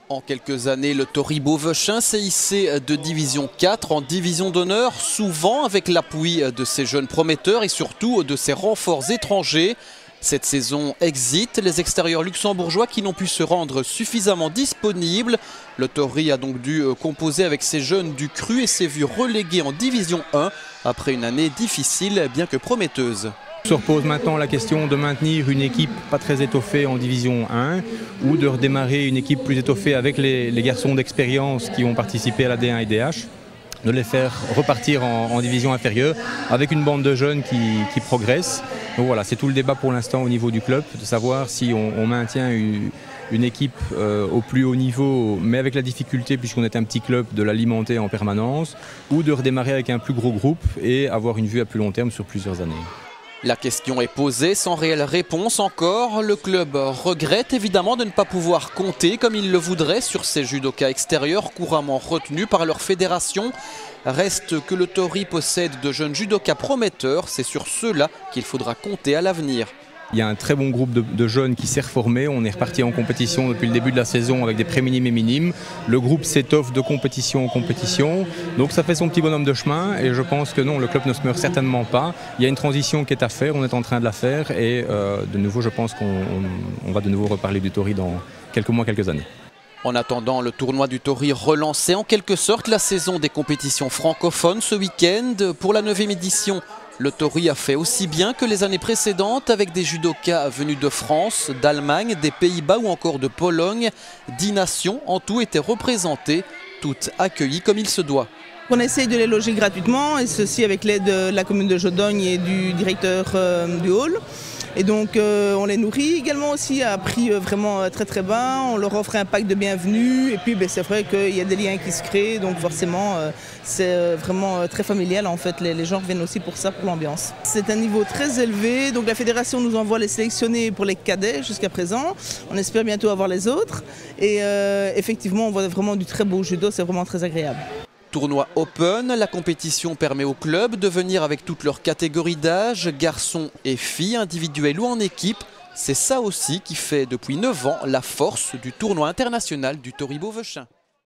En quelques années, le Tori Beauvechin s'est hissé de division 4 en division d'honneur, souvent avec l'appui de ses jeunes prometteurs et surtout de ses renforts étrangers. Cette saison exit les extérieurs luxembourgeois qui n'ont pu se rendre suffisamment disponibles. Le Tori a donc dû composer avec ses jeunes du cru et s'est vu relégué en division 1 après une année difficile bien que prometteuse. Se repose maintenant la question de maintenir une équipe pas très étoffée en division 1 ou de redémarrer une équipe plus étoffée avec les garçons d'expérience qui ont participé à la D1 et DH, de les faire repartir en division inférieure avec une bande de jeunes qui progressent. Donc voilà, c'est tout le débat pour l'instant au niveau du club, de savoir si on maintient une équipe au plus haut niveau, mais avec la difficulté, puisqu'on est un petit club, de l'alimenter en permanence, ou de redémarrer avec un plus gros groupe et avoir une vue à plus long terme sur plusieurs années. La question est posée sans réelle réponse encore. Le club regrette évidemment de ne pas pouvoir compter comme il le voudrait sur ces judokas extérieurs couramment retenus par leur fédération. Reste que le Tori possède de jeunes judokas prometteurs. C'est sur ceux-là qu'il faudra compter à l'avenir. Il y a un très bon groupe de jeunes qui s'est reformé. On est reparti en compétition depuis le début de la saison avec des pré-minimes et minimes. Le groupe s'étoffe de compétition en compétition. Donc ça fait son petit bonhomme de chemin et je pense que non, le club ne se meurt certainement pas. Il y a une transition qui est à faire, on est en train de la faire et de nouveau je pense qu'on va de nouveau reparler du Tori dans quelques mois, quelques années. En attendant, le tournoi du Tori relançait en quelque sorte la saison des compétitions francophones ce week-end. Pour la 9e édition, le Tori a fait aussi bien que les années précédentes avec des judokas venus de France, d'Allemagne, des Pays-Bas ou encore de Pologne. 10 nations en tout étaient représentées, toutes accueillies comme il se doit. On essaye de les loger gratuitement et ceci avec l'aide de la commune de Jodogne et du directeur du hall. Et donc on les nourrit également aussi à prix vraiment très très bas, on leur offre un pack de bienvenue et puis c'est vrai qu'il y a des liens qui se créent, donc forcément c'est vraiment très familial en fait, les gens reviennent aussi pour ça, pour l'ambiance. C'est un niveau très élevé, donc la fédération nous envoie les sélectionnés pour les cadets jusqu'à présent, on espère bientôt avoir les autres et effectivement on voit vraiment du très beau judo, c'est vraiment très agréable. Tournoi Open, la compétition permet aux clubs de venir avec toutes leurs catégories d'âge, garçons et filles, individuels ou en équipe. C'est ça aussi qui fait depuis 9 ans la force du tournoi international du Tori Beauvechin.